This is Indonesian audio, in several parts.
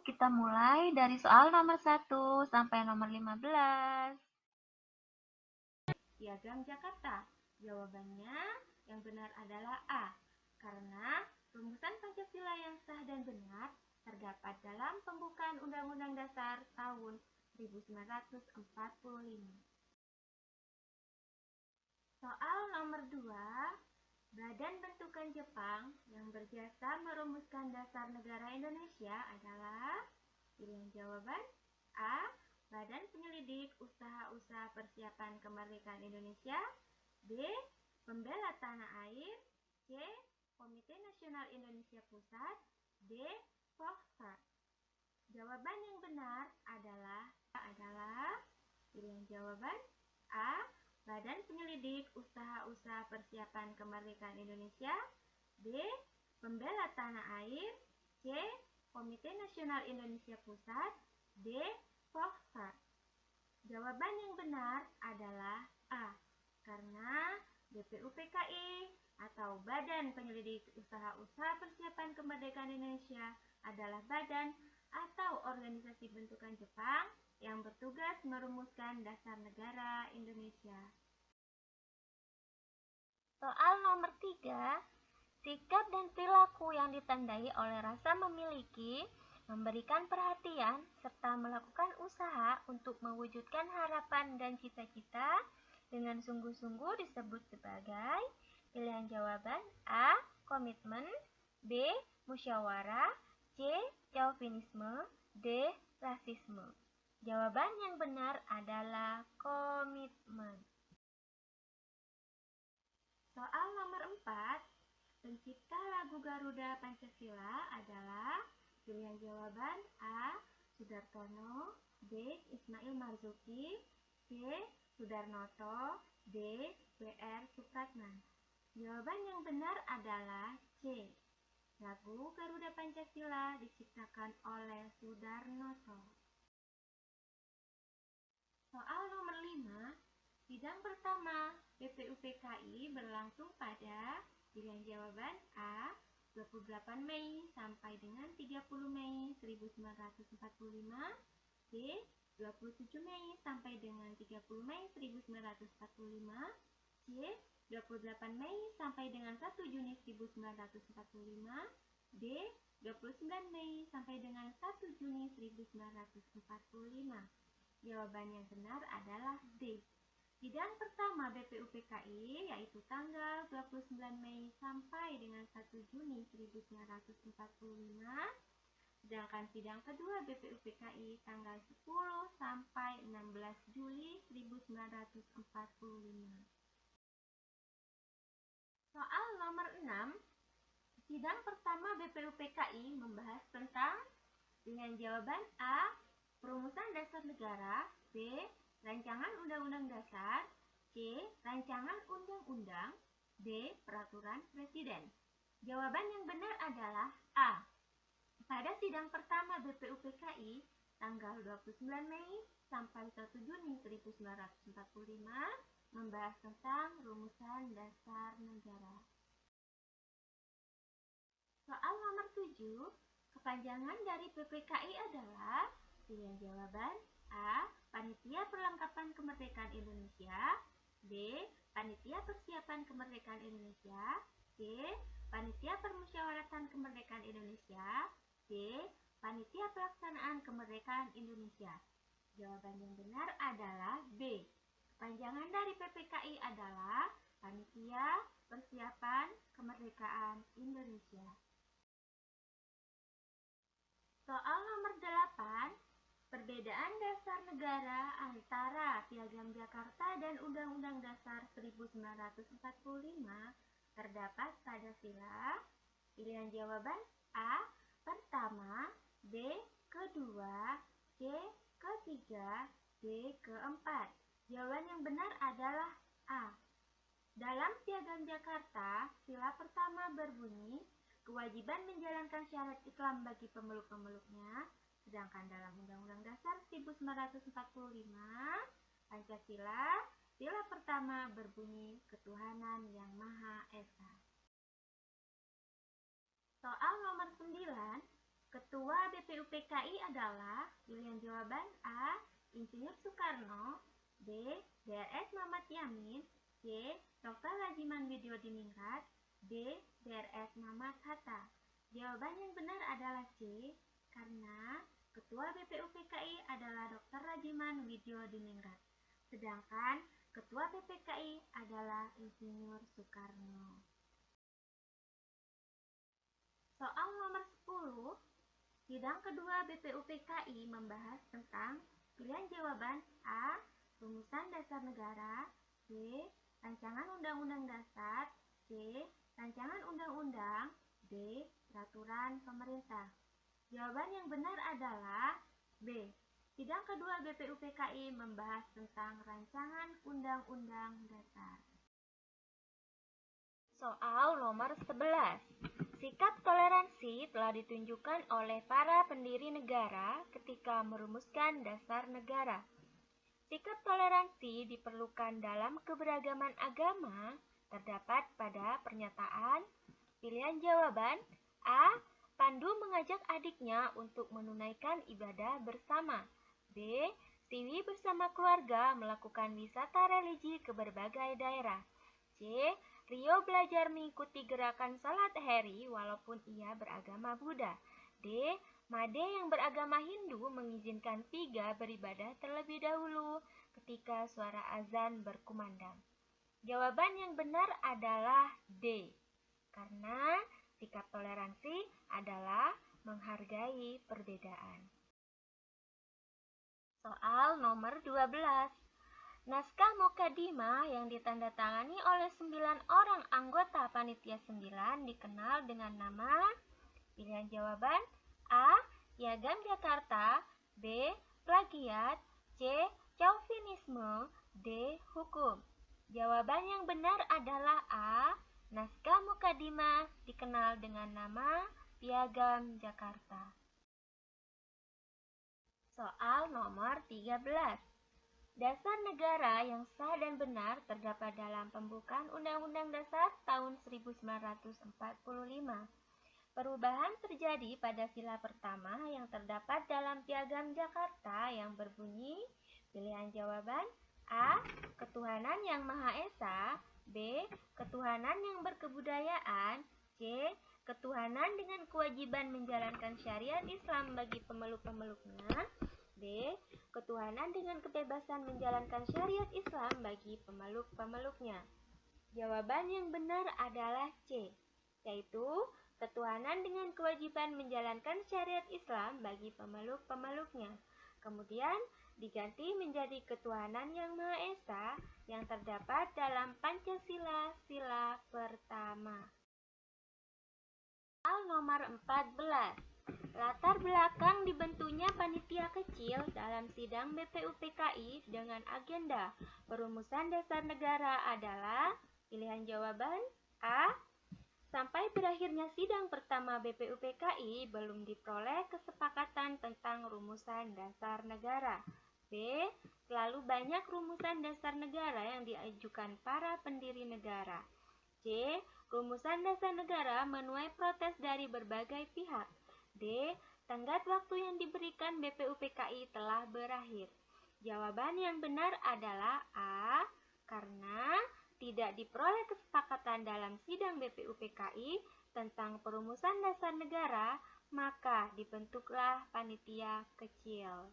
kita mulai dari soal nomor 1 sampai nomor 15. Piagam Jakarta. Jawabannya yang benar adalah A. Karena rumusan Pancasila yang sah dan benar terdapat dalam pembukaan Undang-Undang Dasar tahun 1945. Soal nomor 2. Badan Bentukan Jepang yang berjasa merumuskan dasar negara Indonesia adalah pilihan jawaban A. Badan Penyelidik Usaha-Usaha Persiapan Kemerdekaan Indonesia, B. Pembela Tanah Air, C. Komite Nasional Indonesia Pusat, D. Polsat. Jawaban yang benar adalah pilihan jawaban A. Badan Penyelidik Usaha-Usaha Persiapan Kemerdekaan Indonesia, B. Pembela Tanah Air, C. Komite Nasional Indonesia Pusat, D. Polsat. Jawaban yang benar adalah A. Karena BPUPKI atau Badan Penyelidik Usaha-Usaha Persiapan Kemerdekaan Indonesia adalah badan atau organisasi bentukan Jepang yang bertugas merumuskan dasar negara Indonesia. Soal nomor 3. Sikap dan perilaku yang ditandai oleh rasa memiliki, memberikan perhatian, serta melakukan usaha untuk mewujudkan harapan dan cita-cita dengan sungguh-sungguh disebut sebagai pilihan jawaban A. Komitmen, B. Musyawarah, C. Chauvinisme, D. Rasisme. Jawaban yang benar adalah komitmen. Soal nomor 4. Pencipta lagu Garuda Pancasila adalah pilihan jawaban A. Sudartono, B. Ismail Marzuki, C. Sudarnoto, D. W.R. Supratman. Jawaban yang benar adalah C. Lagu Garuda Pancasila diciptakan oleh Sudarnoto. Soal nomor 5. Sidang pertama BPUPKI berlangsung pada pilihan jawaban A. 28 Mei sampai dengan 30 Mei 1945, B. 27 Mei sampai dengan 30 Mei 1945, C. 28 Mei sampai dengan 1 Juni 1945, D. 29 Mei sampai dengan 1 Juni 1945. Jawaban yang benar adalah D. Sidang pertama BPUPKI yaitu tanggal 29 Mei sampai dengan 1 Juni 1945, sedangkan sidang kedua BPUPKI tanggal 10 sampai 16 Juli 1945. Soal nomor 6. Sidang pertama BPUPKI membahas tentang pilihan jawaban A. Perumusan dasar negara, B. Rancangan Undang-Undang Dasar, C. Rancangan Undang-Undang, D. Peraturan Presiden. Jawaban yang benar adalah A. Pada sidang pertama BPUPKI tanggal 29 Mei sampai 1 Juni 1945 membahas tentang rumusan dasar negara. Soal nomor 7. Kepanjangan dari PPKI adalah pilihan jawaban A. Panitia Perlengkapan Kemerdekaan Indonesia, B. Panitia Persiapan Kemerdekaan Indonesia, C. Panitia Permusyawaratan Kemerdekaan Indonesia, D. Panitia Pelaksanaan Kemerdekaan Indonesia. Jawaban yang benar adalah B. Kepanjangan dari PPKI adalah Panitia Persiapan Kemerdekaan Indonesia. Soal nomor 8. Perbedaan dasar negara antara Piagam Jakarta dan Undang-Undang Dasar 1945 terdapat pada sila pilihan jawaban A. Pertama, B. Kedua, C. Ketiga, D. Keempat. Jawaban yang benar adalah A. Dalam Piagam Jakarta, sila pertama berbunyi kewajiban menjalankan syarat Islam bagi pemeluk-pemeluknya, sedangkan dalam Undang-Undang Dasar 1945, Pancasila, sila pertama berbunyi ketuhanan yang Maha Esa. Soal nomor 9. Ketua BPUPKI adalah pilihan jawaban A. Insinyur Soekarno, B. DRS Muhammad Yamin, C. Dr. Rajiman Widyodiningrat, D. DRS Muhammad Hatta. Jawaban yang benar adalah C, karena Ketua BPUPKI adalah Dr. Rajiman Widyodiningrat, sedangkan Ketua BPKI adalah Insinyur Soekarno. Soal nomor 10, sidang kedua BPUPKI membahas tentang pilihan jawaban A. Rumusan dasar negara, B. Rancangan undang-undang dasar, C. Rancangan undang-undang, D. Peraturan pemerintah. Jawaban yang benar adalah B. Sidang kedua BPUPKI membahas tentang rancangan undang-undang dasar. Soal nomor 11. Sikap toleransi telah ditunjukkan oleh para pendiri negara ketika merumuskan dasar negara. Sikap toleransi diperlukan dalam keberagaman agama terdapat pada pernyataan pilihan jawaban A. Pandu mengajak adiknya untuk menunaikan ibadah bersama. B. Siwi bersama keluarga melakukan wisata religi ke berbagai daerah. C. Rio belajar mengikuti gerakan salat Hari walaupun ia beragama Buddha. D. Made yang beragama Hindu mengizinkan Piga beribadah terlebih dahulu ketika suara azan berkumandang. Jawaban yang benar adalah D, karena sikap toleransi adalah menghargai perbedaan. Soal nomor 12. Naskah Mukadimah yang ditandatangani oleh 9 orang anggota Panitia 9 dikenal dengan nama pilihan jawaban A. Piagam Jakarta, B. Plagiat, C. Chauvinisme, D. Hukum. Jawaban yang benar adalah A. Naskah Mukadimah dikenal dengan nama Piagam Jakarta. Soal nomor 13. Dasar negara yang sah dan benar terdapat dalam pembukaan Undang-Undang Dasar tahun 1945. Perubahan terjadi pada sila pertama yang terdapat dalam Piagam Jakarta yang berbunyi pilihan jawaban A. Ketuhanan yang Maha Esa, B. Ketuhanan yang berkebudayaan, C. Ketuhanan dengan kewajiban menjalankan syariat Islam bagi pemeluk-pemeluknya, D. Ketuhanan dengan kebebasan menjalankan syariat Islam bagi pemeluk-pemeluknya. Jawaban yang benar adalah C, yaitu ketuhanan dengan kewajiban menjalankan syariat Islam bagi pemeluk-pemeluknya. Kemudian diganti menjadi ketuhanan yang Maha Esa yang terdapat dalam Pancasila sila pertama. Soal nomor 14. Latar belakang dibentuknya panitia kecil dalam sidang BPUPKI dengan agenda perumusan dasar negara adalah pilihan jawaban A. Sampai berakhirnya sidang pertama BPUPKI belum diperoleh kesepakatan tentang rumusan dasar negara. B. Terlalu banyak rumusan dasar negara yang diajukan para pendiri negara. C. Rumusan dasar negara menuai protes dari berbagai pihak. D. Tenggat waktu yang diberikan BPUPKI telah berakhir. Jawaban yang benar adalah A. Karena tidak diperoleh kesepakatan dalam sidang BPUPKI tentang perumusan dasar negara, maka dibentuklah panitia kecil.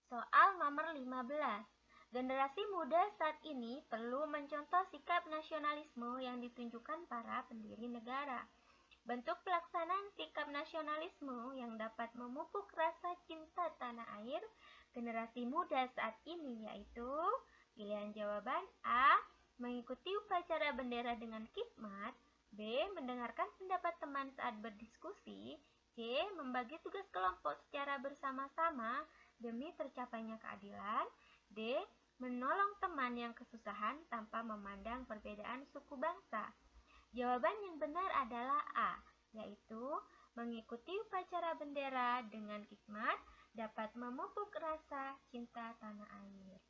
Soal nomor 15. Generasi muda saat ini perlu mencontoh sikap nasionalisme yang ditunjukkan para pendiri negara. Bentuk pelaksanaan sikap nasionalisme yang dapat memupuk rasa cinta tanah air generasi muda saat ini yaitu pilihan jawaban A. Mengikuti upacara bendera dengan khidmat, B. Mendengarkan pendapat teman saat berdiskusi, C. Membagi tugas kelompok secara bersama-sama demi tercapainya keadilan, D. Menolong teman yang kesusahan tanpa memandang perbedaan suku bangsa. Jawaban yang benar adalah A, yaitu mengikuti upacara bendera dengan khidmat dapat memupuk rasa cinta tanah air.